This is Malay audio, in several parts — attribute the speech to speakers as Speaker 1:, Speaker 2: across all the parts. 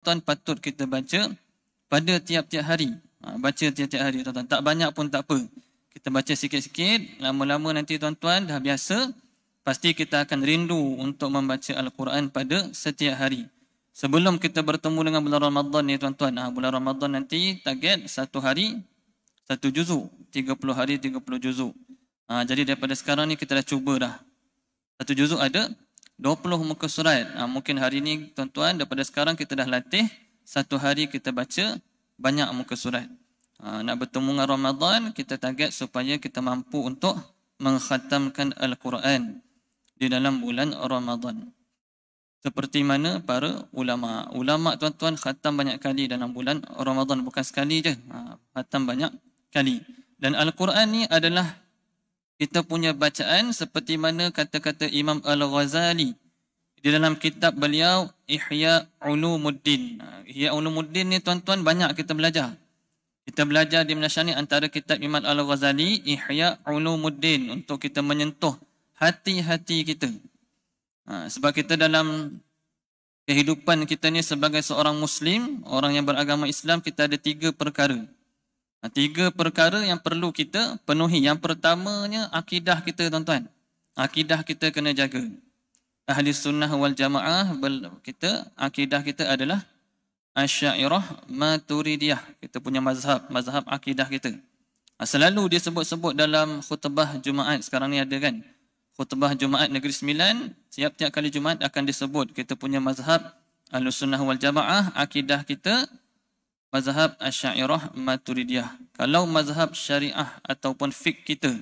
Speaker 1: tuan patut kita baca pada tiap-tiap hari. Baca tiap-tiap hari tuan-tuan. Tak banyak pun tak apa. Kita baca sikit-sikit, lama-lama nanti tuan-tuan dah biasa, pasti kita akan rindu untuk membaca Al-Quran pada setiap hari. Sebelum kita bertemu dengan bulan Ramadan ni tuan-tuan, bulan Ramadan nanti target satu hari, satu juzuk. 30 hari, 30 juzuk. Jadi daripada sekarang ni kita dah cuba dah. Satu juzuk ada 20 muka surat. Mungkin hari ni tuan-tuan, daripada sekarang kita dah latih, satu hari kita baca banyak muka surat. Nak bertemu dengan Ramadan, kita target supaya kita mampu untuk mengkhatamkan Al-Quran di dalam bulan Ramadan. Seperti mana para ulama. Ulama tuan-tuan khatam banyak kali dalam bulan Ramadan. Bukan sekali je. Khatam banyak kali. Dan Al-Quran ni adalah kita punya bacaan seperti mana kata-kata Imam Al-Ghazali di dalam kitab beliau Ihya Ulumuddin. Ihya Ulumuddin ni tuan-tuan banyak kita belajar. Kita belajar di Malaysia ni antara kitab Imam Al-Ghazali Ihya Ulumuddin untuk kita menyentuh hati-hati kita. Sebab kita dalam kehidupan kita ni sebagai seorang Muslim, orang yang beragama Islam, kita ada 3 perkara. 3 perkara yang perlu kita penuhi. Yang pertamanya akidah kita tuan-tuan. Akidah kita kena jaga. Ahli sunnah wal jamaah kita, akidah kita adalah Asy'ariyah Maturidiyah. Kita punya mazhab akidah kita. Selalu disebut-sebut dalam khutbah Jumaat. Sekarang ni ada kan? Khutbah Jumaat Negeri Sembilan, tiap-tiap kali Jumaat akan disebut kita punya mazhab Ahlussunnah wal Jamaah, akidah kita mazhab Asy'ariyah Maturidiyah. Kalau mazhab syariah ataupun fiqh kita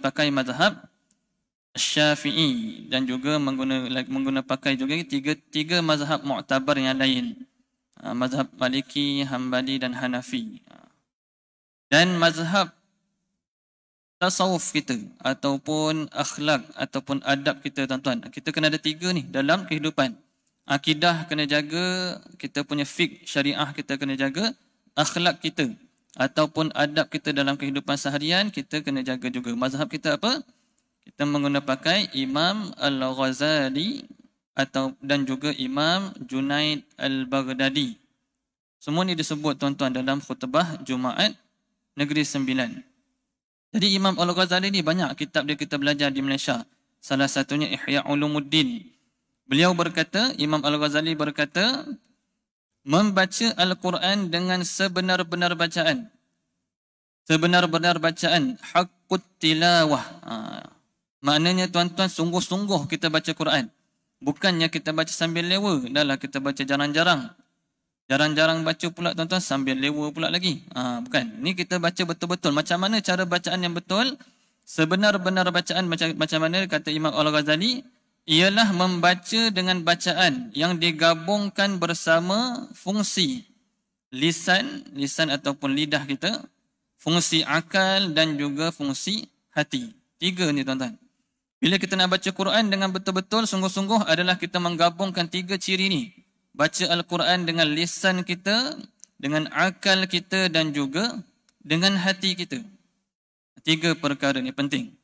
Speaker 1: pakai mazhab Syafi'i dan juga pakai juga tiga mazhab mu'tabar yang lain. Mazhab Maliki, Hambali dan Hanafi. Dan mazhab tasawuf kita ataupun akhlak ataupun adab kita tuan-tuan. Kita kena ada 3 ni dalam kehidupan. Akidah kena jaga, kita punya fiqh syariah kita kena jaga, akhlak kita ataupun adab kita dalam kehidupan seharian kita kena jaga juga. Mazhab kita apa? Kita pakai Imam Al-Ghazali dan juga Imam Junaid Al-Baghdadi. Semua ni disebut tuan-tuan dalam khutbah Jumaat Negeri Sembilan. Jadi Imam Al-Ghazali ni banyak kitab dia kita belajar di Malaysia. Salah satunya Ihya Ulumuddin. Beliau berkata, Imam Al-Ghazali berkata, membaca Al-Quran dengan sebenar-benar bacaan. Sebenar-benar bacaan. Haqqut tilawah. Maknanya tuan-tuan sungguh-sungguh kita baca Quran. Bukannya kita baca sambil lewa. Dahlah kita baca jarang-jarang. Jarang-jarang baca pula tuan-tuan sambil lewa pula lagi. Bukan. Ni kita baca betul-betul. Macam mana cara bacaan yang betul? Sebenar-benar bacaan macam mana kata Imam Al-Ghazali? Ialah membaca dengan bacaan yang digabungkan bersama fungsi lisan ataupun lidah kita, fungsi akal dan juga fungsi hati. 3 ni tuan-tuan. Bila kita nak baca Quran dengan betul-betul, sungguh-sungguh adalah kita menggabungkan 3 ciri ni. Baca Al-Quran dengan lisan kita, dengan akal kita dan juga dengan hati kita. 3 perkara ni penting.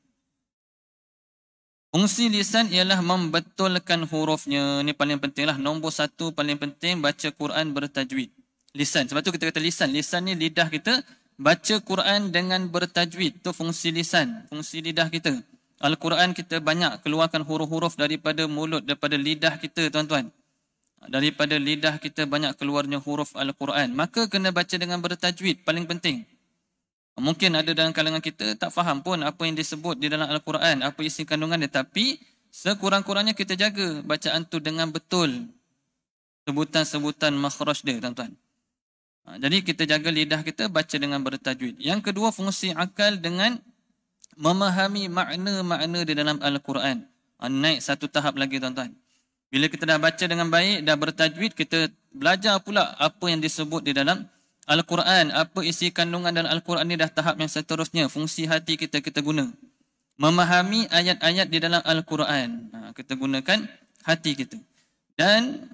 Speaker 1: Fungsi lisan ialah membetulkan hurufnya. Ni paling penting lah. Nombor 1 paling penting, baca Quran bertajwid. Lisan. Sebab tu kita kata lisan. Lisan ni lidah kita. Baca Quran dengan bertajwid. Itu fungsi lisan. Fungsi lidah kita. Al-Quran kita banyak keluarkan huruf-huruf daripada mulut, daripada lidah kita tuan-tuan. Daripada lidah kita banyak keluarnya huruf Al-Quran. Maka kena baca dengan bertajwid. Paling penting. Mungkin ada dalam kalangan kita tak faham pun apa yang disebut di dalam Al-Quran. Apa isi kandungannya. Tapi sekurang-kurangnya kita jaga bacaan tu dengan betul. Sebutan-sebutan makhraj dia tuan-tuan. Jadi kita jaga lidah kita baca dengan bertajwid. Yang kedua, fungsi akal dengan memahami makna-makna di dalam Al-Quran. Naik 1 tahap lagi tuan-tuan. Bila kita dah baca dengan baik, dah bertajwid, kita belajar pula apa yang disebut di dalam Al-Quran. Apa isi kandungan dalam Al-Quran ni dah tahap yang seterusnya. Fungsi hati kita guna. Memahami ayat-ayat di dalam Al-Quran. Kita gunakan hati kita. Dan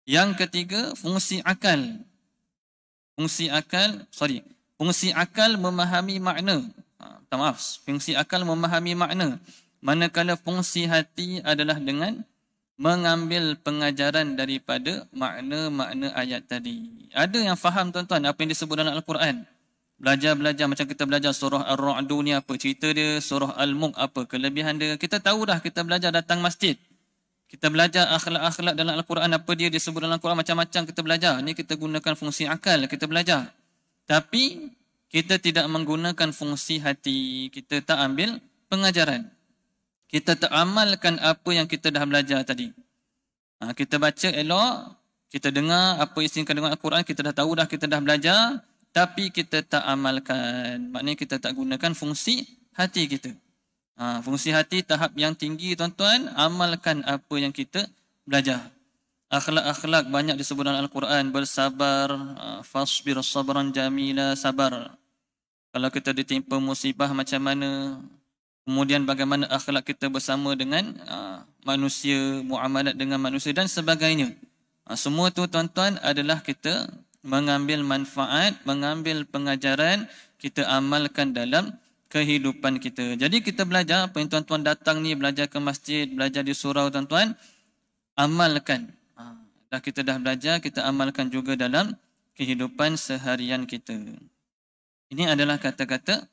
Speaker 1: yang ketiga, fungsi akal. Fungsi akal memahami makna. Fungsi akal memahami makna. Manakala fungsi hati adalah dengan mengambil pengajaran daripada makna-makna ayat tadi. Ada yang faham tuan-tuan apa yang disebut dalam Al-Quran? Belajar-belajar macam kita belajar surah Ar-Ra'du ni apa cerita dia, surah Al-Mulk apa kelebihan dia. Kita tahu dah, kita belajar datang masjid. Kita belajar akhlak-akhlak dalam Al-Quran, apa dia disebut dalam Al-Quran, macam-macam kita belajar. Ni kita gunakan fungsi akal, kita belajar. Tapi kita tidak menggunakan fungsi hati, kita tak ambil pengajaran. Kita tak amalkan apa yang kita dah belajar tadi. Kita baca elok, kita dengar apa isi kandungan Al-Quran, kita dah tahu dah, kita dah belajar, tapi kita tak amalkan. Maknanya kita tak gunakan fungsi hati kita. Fungsi hati tahap yang tinggi tuan-tuan, amalkan apa yang kita belajar. Akhlak-akhlak banyak disebut dalam Al-Quran, bersabar, fasbir sabran jamila, sabar. Kalau kita ditimpa musibah macam mana, kemudian bagaimana akhlak kita bersama dengan manusia, muamalat dengan manusia dan sebagainya. Semua tu tuan-tuan adalah kita mengambil manfaat, mengambil pengajaran, kita amalkan dalam kehidupan kita. Jadi kita belajar, apa yang tuan-tuan datang ni, belajar ke masjid, belajar di surau tuan-tuan, amalkan. Dah kita dah belajar, kita amalkan juga dalam kehidupan seharian kita. Ini adalah kata-kata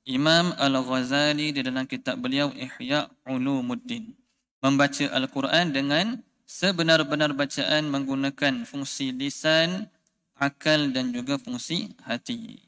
Speaker 1: Imam Al-Ghazali di dalam kitab beliau Ihya Ulumuddin. Membaca Al-Quran dengan sebenar-benar bacaan menggunakan fungsi lisan, akal dan juga fungsi hati.